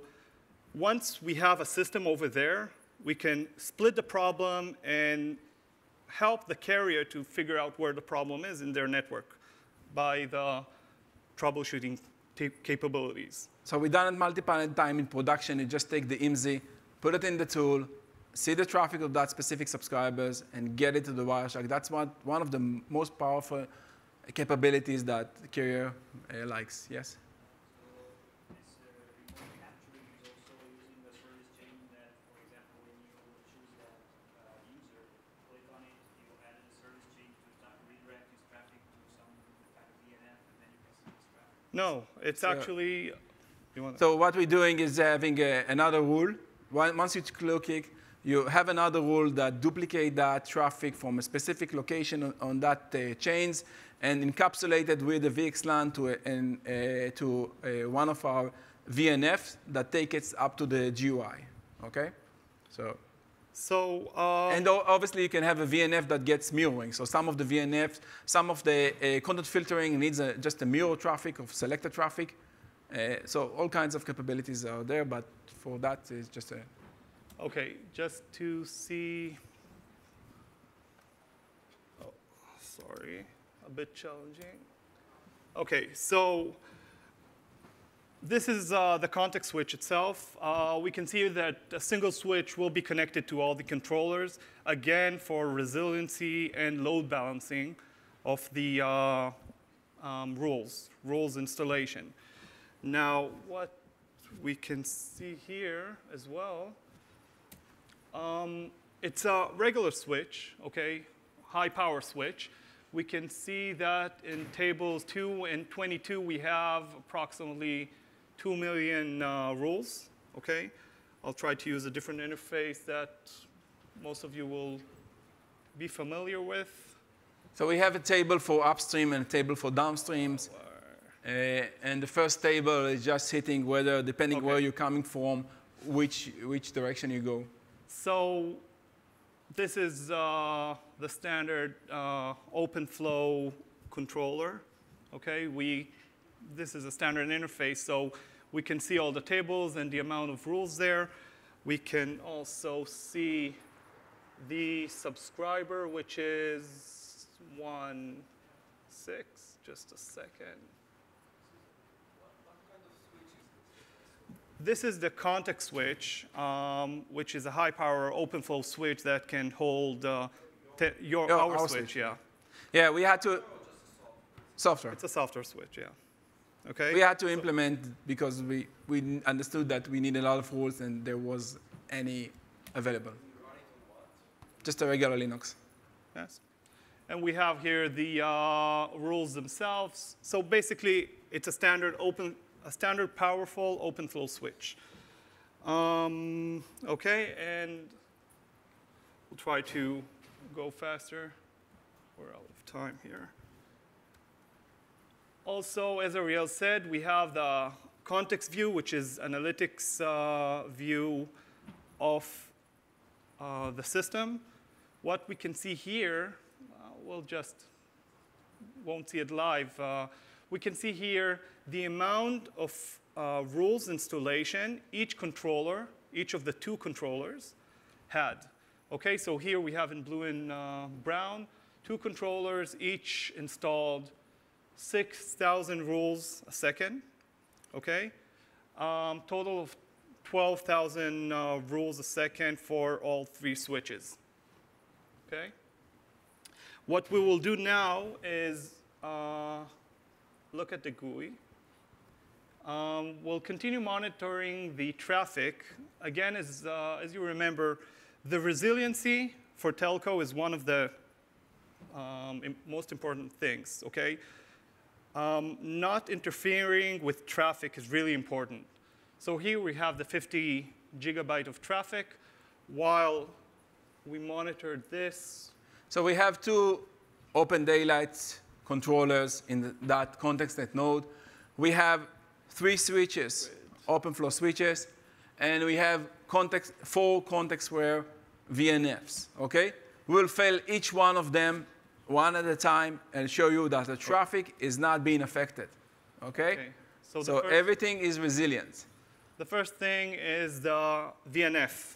once we have a system over there, we can split the problem and help the carrier to figure out where the problem is in their network by the troubleshooting capabilities. So we've done it multiple times in production. You just take the IMSI, put it in the tool, see the traffic of that specific subscribers, and get it to the Wireshark. That's one of the most powerful capabilities that the carrier likes. Yes? No, it's actually. So what we're doing is having another rule. Once you click it, you have another rule that duplicate that traffic from a specific location on that chains and encapsulate it with the VXLAN to one of our VNFs that take it up to the GUI. Okay? And obviously, you can have a VNF that gets mirroring. So some of the VNFs, some of the content filtering needs just a mirror traffic of selected traffic. So all kinds of capabilities are there, but for that, it's just a... OK, just to see. Oh, sorry, a bit challenging. OK, so this is the context switch itself. We can see that a single switch will be connected to all the controllers, again, for resiliency and load balancing of the rules installation. Now, what we can see here as well, it's a regular switch, OK, high power switch. We can see that in tables 2 and 22, we have approximately 2 million rules, OK? I'll try to use a different interface that most of you will be familiar with. So we have a table for upstream and a table for downstreams. And the first table is just hitting whether, depending where you're coming from, which direction you go. So this is the standard OpenFlow controller, OK? This is a standard interface, so we can see all the tables and the amount of rules there. We can also see the subscriber, which is 1.6. Just a second. This is the context switch, which is a high-power open-flow switch that can hold our switch. Yeah. Yeah, we had to software. It's a software switch. Yeah. Okay. We had to implement because we understood that we need a lot of rules and there was any available. Just a regular Linux. Yes. And we have here the rules themselves. So basically, it's a standard powerful open flow switch. Okay, and we'll try to go faster. We're out of time here. Also, as Ariel said, we have the context view, which is analytics view of the system. What we can see here, we'll just won't see it live. We can see here the amount of rules installation each of the two controllers had. Okay, so here we have in blue and brown, two controllers, each installed 6,000 rules a second, okay? Total of 12,000 rules a second for all three switches, okay? What we will do now is look at the GUI. We'll continue monitoring the traffic. Again, as you remember, the resiliency for telco is one of the most important things, okay? Not interfering with traffic is really important. So here we have the 50 gigabyte of traffic while we monitored this. So we have two OpenDaylight controllers in that ConteXtNet node. We have 3 switches, OpenFlow switches, and we have 4 context-aware VNFs, okay? We'll fail each one of them one at a time and show you that the traffic is not being affected, okay? So everything is resilient. The first thing is the VNF.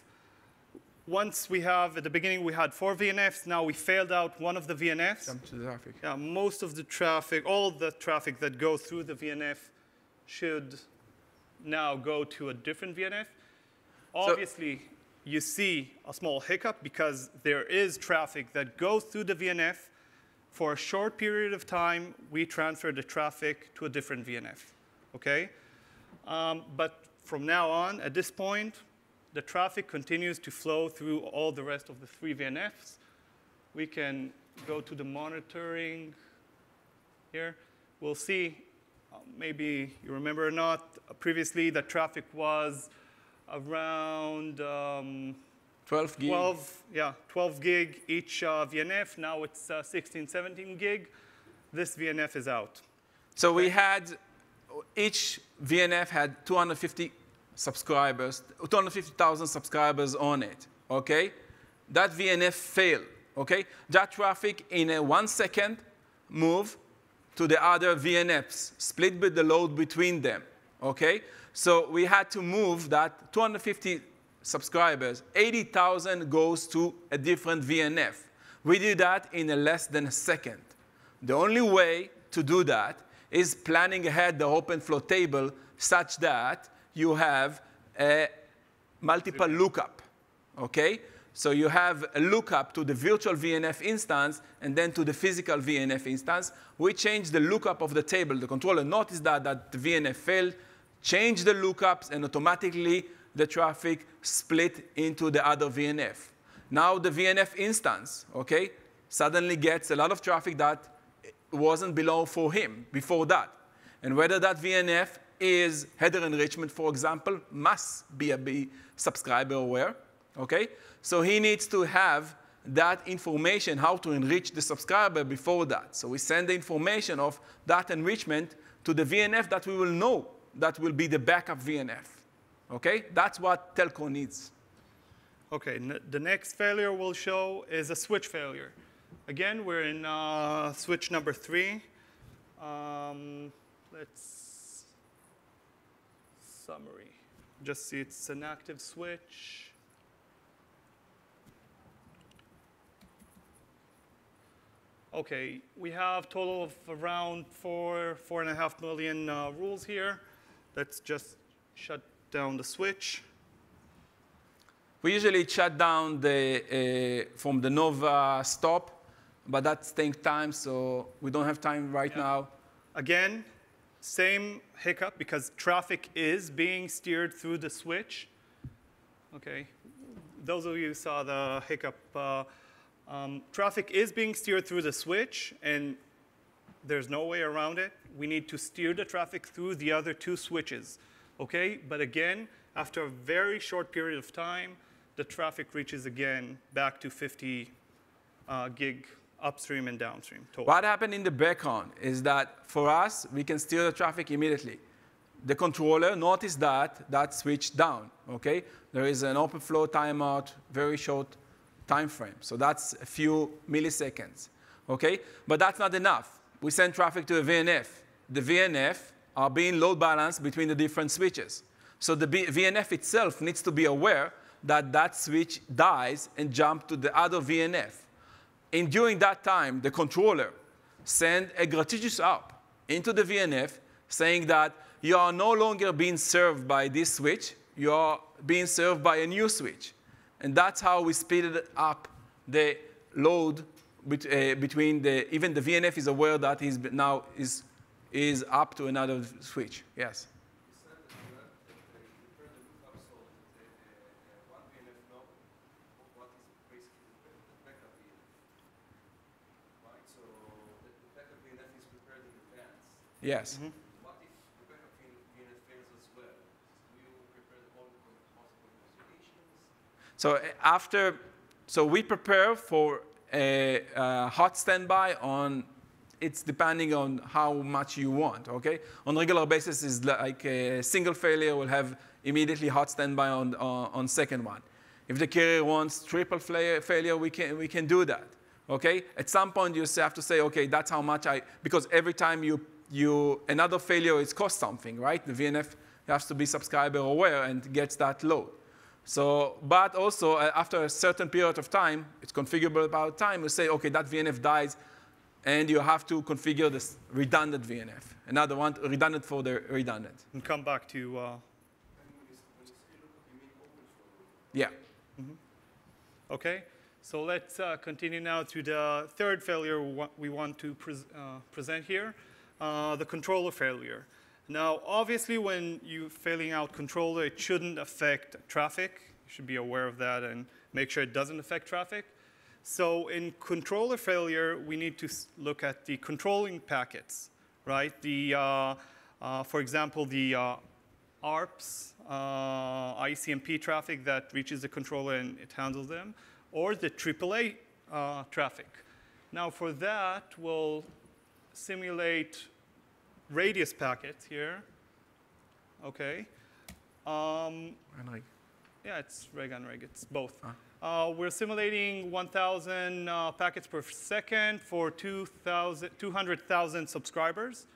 Once we have, at the beginning, we had 4 VNFs. Now we failed out one of the VNFs. Jump to the traffic. Yeah, most of the traffic, all the traffic that goes through the VNF should now go to a different VNF. Obviously, you see a small hiccup because there is traffic that goes through the VNF. For a short period of time, we transfer the traffic to a different VNF, okay? But from now on, at this point, the traffic continues to flow through all the rest of the 3 VNFs. We can go to the monitoring here. We'll see, maybe you remember or not, previously the traffic was around 12 gig. 12 gig each VNF. Now it's 16, 17 gig. This VNF is out. So we had, each VNF had 250 subscribers, 250,000 subscribers on it, okay? That VNF failed, okay? That traffic in a 1 second move to the other VNFs, split the load between them, okay? So we had to move that 250 subscribers, 80,000 goes to a different VNF. We did that in less than a second. The only way to do that is planning ahead the OpenFlow table such that you have a multiple lookup, okay? So you have a lookup to the virtual VNF instance and then to the physical VNF instance. We change the lookup of the table. The controller noticed that the VNF failed, change the lookups, and automatically the traffic split into the other VNF. Now the VNF instance, okay, suddenly gets a lot of traffic that wasn't below for him before that. And whether that VNF is header enrichment, for example, must be subscriber aware, okay? So he needs to have that information, how to enrich the subscriber before that. So we send the information of that enrichment to the VNF that we will know that will be the backup VNF, okay? That's what telco needs. Okay, the next failure we'll show is a switch failure. Again, we're in switch number 3. Let's summary. Just see it's an active switch. Okay, we have total of around 4.5 million rules here. Let's just shut down the switch. We usually shut down from the Nova stop, but that's taking time, so we don't have time right now. Again, same hiccup because traffic is being steered through the switch. Okay, those of you who saw the hiccup, traffic is being steered through the switch, and there's no way around it. We need to steer the traffic through the other two switches. Okay, but again, after a very short period of time, the traffic reaches again back to 50 gig upstream and downstream total. What happened in the background is that for us, we can steer the traffic immediately. The controller noticed that switched down, okay? There is an open flow timeout, very short time frame. So that's a few milliseconds, okay? But that's not enough. We send traffic to the VNF. The VNF are being load balanced between the different switches. So the VNF itself needs to be aware that that switch dies and jump to the other VNF. And during that time, the controller sends a gratuitous up into the VNF saying that you are no longer being served by this switch, you are being served by a new switch. And that's how we speeded up the load between even the VNF is aware that he's now is up to another switch. Yes? Yes. What if the backup VNF fails as well? Do you prepare all possible configurations? So we prepare for a hot standby on, it's depending on how much you want, okay? On a regular basis, is like a single failure will have immediately hot standby on second one. If the carrier wants triple failure, we can do that, okay? At some point, you have to say, okay, that's how much because every time another failure is cost something, right? The VNF has to be subscriber aware and gets that load. So, but also after a certain period of time, it's configurable about time, you say, okay, that VNF dies, and you have to configure this redundant VNF. Another one, redundant for the redundant. And come back to, yeah. Mm-hmm. Okay, so let's continue now to the third failure we want to present here. The controller failure. Now, obviously, when you're failing out controller, it shouldn't affect traffic. You should be aware of that and make sure it doesn't affect traffic. So in controller failure, we need to look at the controlling packets, right? For example, the ARPs, ICMP traffic that reaches the controller and it handles them, or the AAA traffic. Now, for that, we'll simulate radius packets here. Okay. Yeah, it's reg and reg. It's both. We're simulating 1,000 packets per second for 200,000 subscribers.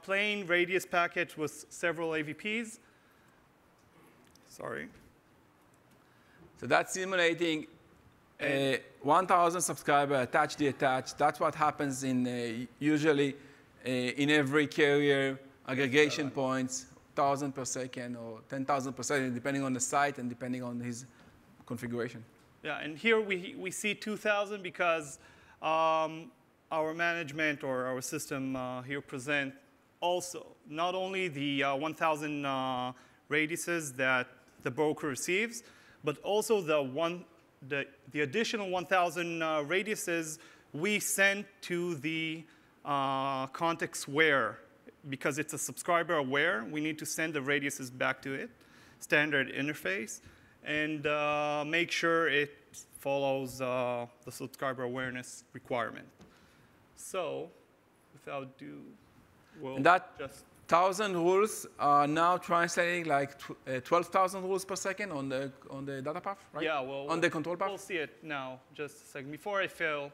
Plain radius packet with several AVPs. Sorry. So that's simulating 1,000 subscriber attached, detached. That's what happens in usually in every carrier aggregation points, 1,000 per second or 10,000 per second, depending on the site and depending on his configuration. Yeah, and here we see 2,000 because our management or our system here present also not only the 1,000 radiuses that the broker receives, but also the additional 1,000 radiuses we send to the context where, because it's a subscriber aware, we need to send the radiuses back to it, standard interface, and make sure it follows the subscriber awareness requirement. So, without we'll that just 1,000 rules are now translating like 12,000 rules per second on the data path, right? Yeah, well, on the control path. We'll see it now. Just a second. Before I fail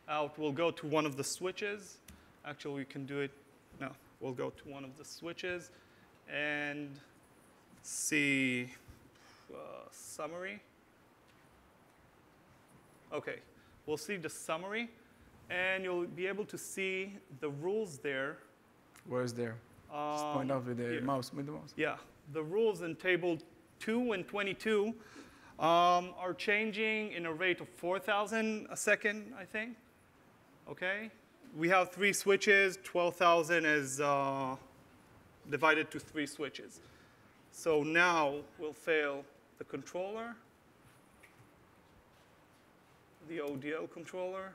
out, we'll go to one of the switches. Actually, we can do it. No, we'll go to one of the switches and see summary. Okay, we'll see the summary. And you'll be able to see the rules there. Where's there? Just point out with the here. mouse, with the mouse. Yeah, the rules in table 2 and 22 are changing in a rate of 4,000 a second, I think. Okay? We have 3 switches. 12,000 is divided to 3 switches. So now we'll fail the controller, the ODL controller.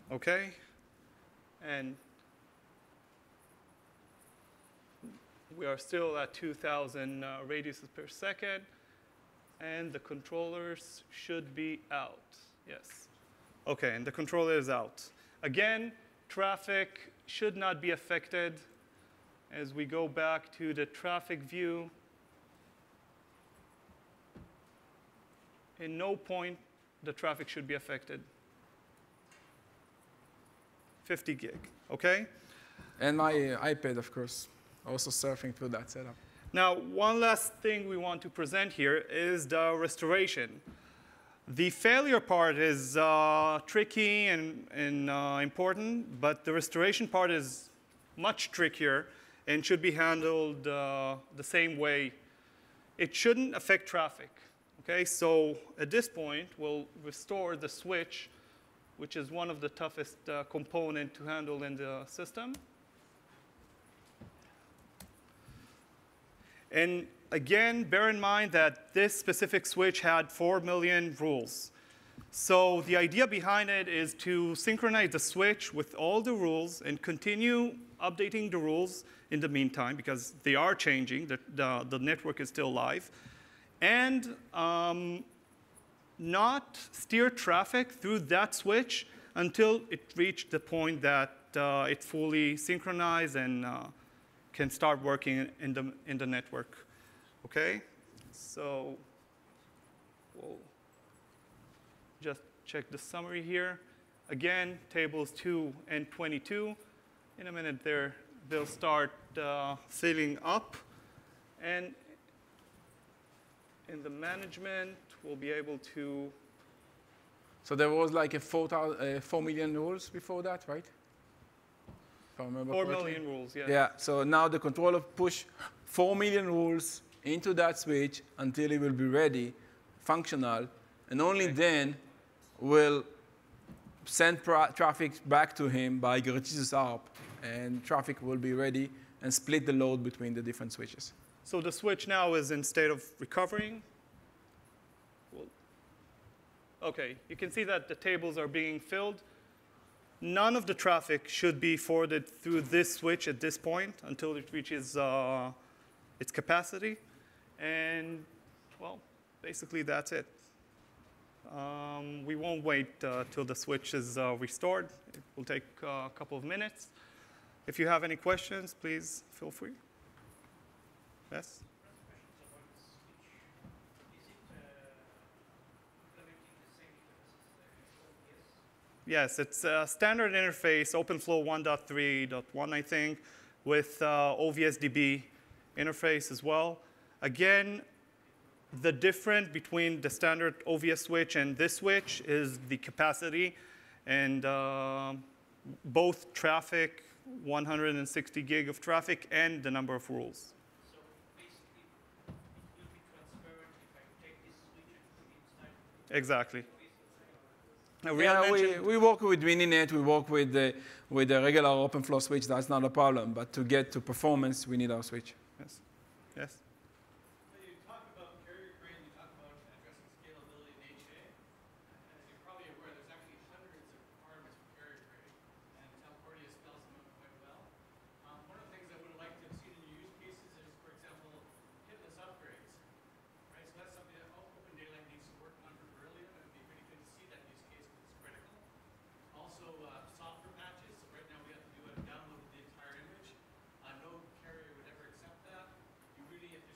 Okay? And we are still at 2,000 radiuses per second. And the controllers should be out. Yes. OK, and the controller is out. Again, traffic should not be affected. As we go back to the traffic view, in no point the traffic should be affected. 50 gig, OK? And my iPad, of course, also surfing through that setup. Now, one last thing we want to present here is the restoration. The failure part is tricky and important, but the restoration part is much trickier and should be handled the same way. It shouldn't affect traffic. Okay, so at this point, we'll restore the switch, which is one of the toughest component to handle in the system. And again, bear in mind that this specific switch had 4 million rules. So the idea behind it is to synchronize the switch with all the rules and continue updating the rules in the meantime, because they are changing. The network is still live. And not steer traffic through that switch until it reached the point that it's fully synchronized and can start working in the network. Okay? So we'll just check the summary here. Again, tables 2 and 22. In a minute they'll start filling up. And in the management, we'll be able to. So there was like a 4 million rules before that, right? If I remember 4 correctly. million rules, yes. Yeah, so now the controller push 4 million rules into that switch until it will be ready, functional, and only then will send traffic back to him by gratuitous ARP, and traffic will be ready and split the load between the different switches. So the switch now is in state of recovering. OK, you can see that the tables are being filled. None of the traffic should be forwarded through this switch at this point until it reaches its capacity. And, well, basically that's it. We won't wait till the switch is restored. It will take a couple of minutes. If you have any questions, please feel free. Yes? Yes, it's a standard interface, OpenFlow 1.3.1, I think, with OVSDB interface as well. Again, the difference between the standard OVS switch and this switch is the capacity, and both traffic, 160 gig of traffic, and the number of rules. So basically, it will be transparent if I take this switch and put it inside. Exactly. Yeah, we work with Mininet, we work with the regular OpenFlow switch, that's not a problem. But to get to performance, we need our switch. Yes. Yes. You talk about Caregrade, you talk about addressing scalability in HA. As you're probably aware, there's actually hundreds of requirements for Caregrade, and Telcordia spells them out quite well. One of the things I would have liked to have seen in your use cases is, for example, hitless upgrades. Right? So that's something that OpenDaylight needs to work on earlier, and it would be really good to see that use case because it's critical. Also, software patches. So right now we have to do a download of the entire image. No carrier would ever accept that. You really, if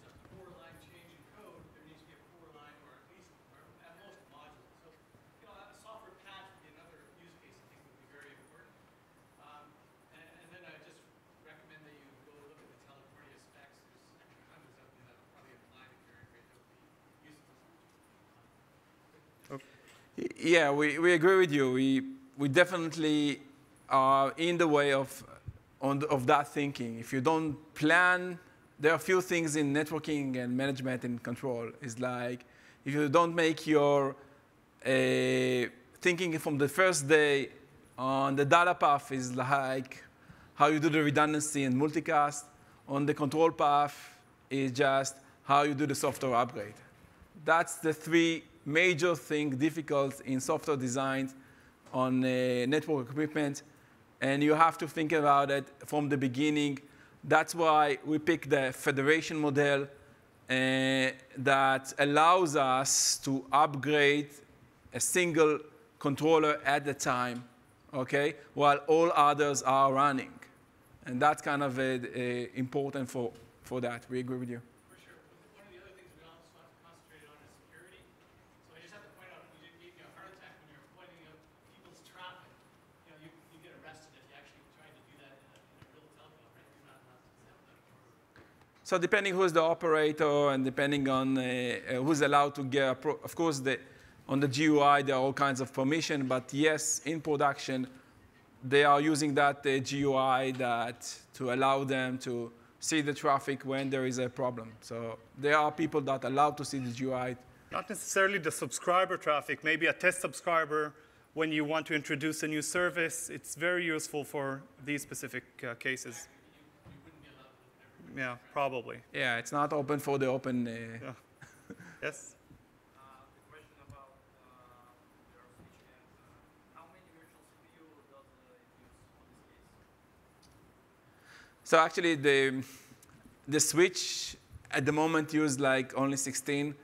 Yeah, we agree with you. We definitely are in the way of that thinking. If you don't plan, there are a few things in networking and management and control. It's like if you don't make your thinking from the first day on the data path is like how you do the redundancy and multicast. On the control path is just how you do the software upgrade. That's the three major things difficult in software design on network equipment. And you have to think about it from the beginning. That's why we picked the federation model that allows us to upgrade a single controller at a time, okay, while all others are running. And that's kind of important for that. We agree with you. For sure. One of the other things we also have to concentrate on is security. So I just have to point out, you gave me a heart attack when you're pointing out people's traffic. You know, you get arrested if you actually try to do that in a real telco, right? You're not allowed to set that. So depending who's the operator and depending on who's allowed to get, of course, on the GUI, there are all kinds of permission. But yes, in production, they are using that GUI to allow them to see the traffic when there is a problem. So there are people that are allowed to see the GUI. Not necessarily the subscriber traffic, maybe a test subscriber when you want to introduce a new service. It's very useful for these specific cases. You wouldn't be allowed to everybody. Yeah, probably. Yeah, it's not open for the open. Yeah. Yes? The question about your switch and how many virtual CPU does it use on this case? So actually, the switch at the moment use like only 16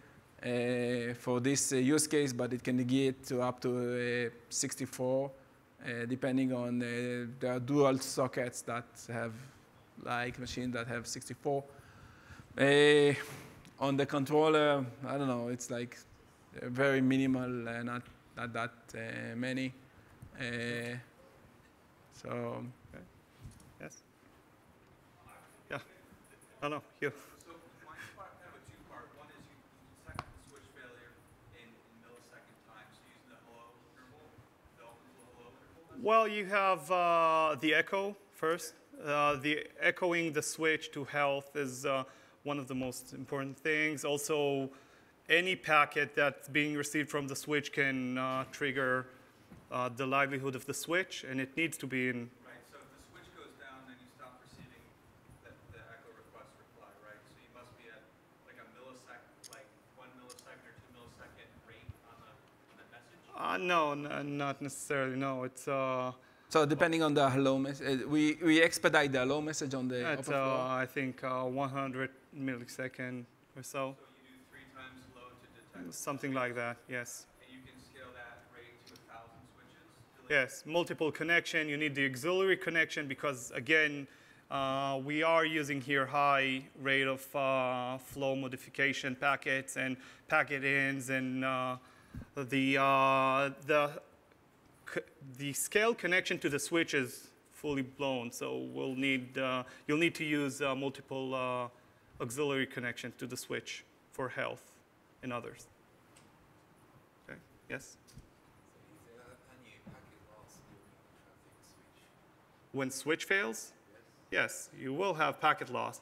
for this use case, but it can get to up to 64, depending on there are dual sockets that have like machines that have 64. On the controller, I don't know, it's like very minimal, not that many. So. Yes? Yeah. Oh, no, you. So my part, kind of a two-part. One is you detect the switch failure in millisecond time. So using the hello interval, the open flow hello interval. Well, you have the echo first. The echoing the switch to health is one of the most important things. Also, any packet that's being received from the switch can trigger the livelihood of the switch, and it needs to be in. Right. So if the switch goes down, then you stop receiving the echo request reply, right? So you must be at like a millisecond, like 1 millisecond or 2 millisecond rate on the message. No, not necessarily. No, it's. So depending on the hello message, we expedite the hello message on the It's, upper floor. I think 100 millisecond or so. So you do 3 times low to detect. Something like that, yes. And you can scale that rate to 1,000 switches. Yes, multiple connection. You need the auxiliary connection because, again, we are using here high rate of flow modification packets and packet ends, and the scale connection to the switch is fully blown. So we'll need you'll need to use multiple auxiliary connections to the switch for health and others. Okay. Yes. When switch fails, yes, you will have packet loss.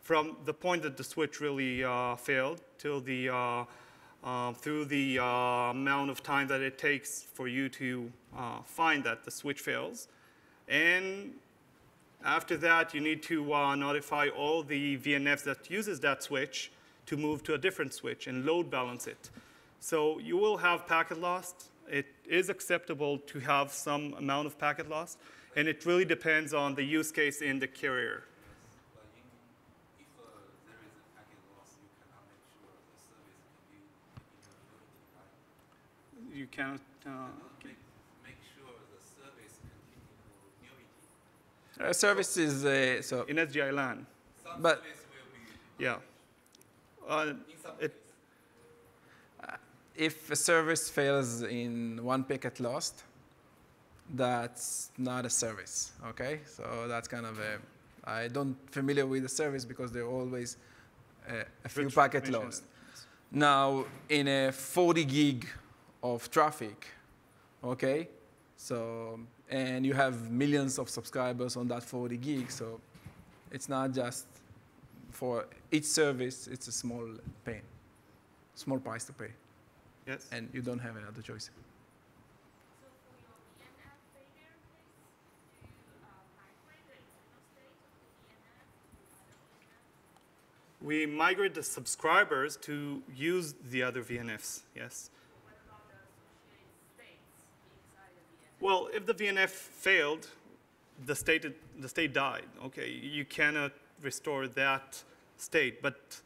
From the point that the switch really failed till the through the amount of time that it takes for you to find that the switch fails. And after that, you need to notify all the VNFs that uses that switch to move to a different switch and load balance it. So you will have packet loss. It is acceptable to have some amount of packet loss, and it really depends on the use case in the carrier. But if there is a packet loss, you cannot make sure the service can be continuity, right? You cannot. Make sure the service continuity. Service is so, In SGI LAN, Some But- service will be yeah. in some It, if a service fails in one packet lost, that's not a service, okay? So that's kind of a, I don't familiar with the service because there are always a few Virtual packet machine. lost. Now, in a 40 gig of traffic, okay? So, and you have millions of subscribers on that 40 gigs, so it's not just for each service, it's a small pain, small price to pay. Yes? And you don't have another choice. So for your VNF failure case, do you migrate the internal state of the VNF to other VNF? We migrate the subscribers to use the other VNFs, yes. What about the associated states inside the VNF? Well, if the VNF failed, the state died. Okay, you cannot restore that state. But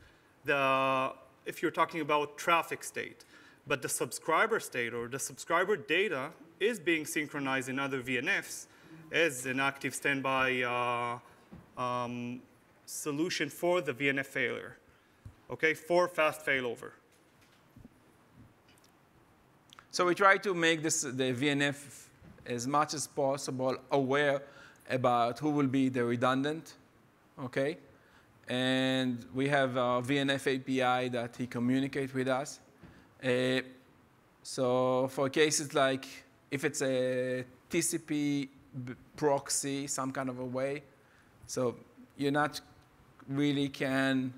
if you're talking about traffic state, but the subscriber state or the subscriber data is being synchronized in other VNFs as an active standby solution for the VNF failure, okay, for fast failover. So we try to make the VNF as much as possible aware about who will be the redundant, okay? And we have a VNF API that he communicates with us. So for cases like if it's a TCP proxy, some kind of a way, so you're not really can,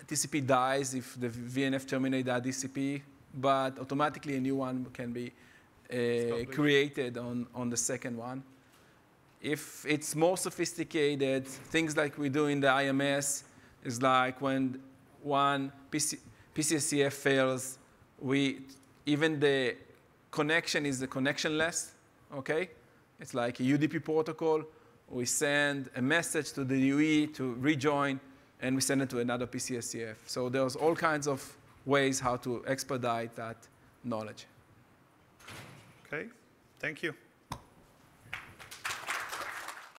TCP dies if the VNF terminates that TCP, but automatically a new one can be created on the second one. If it's more sophisticated, things like we do in the IMS is like when one PCSCF fails, even the connection is the connectionless, okay? It's like a UDP protocol. We send a message to the UE to rejoin, and we send it to another PCSCF. So there's all kinds of ways how to expedite that knowledge. Okay, thank you.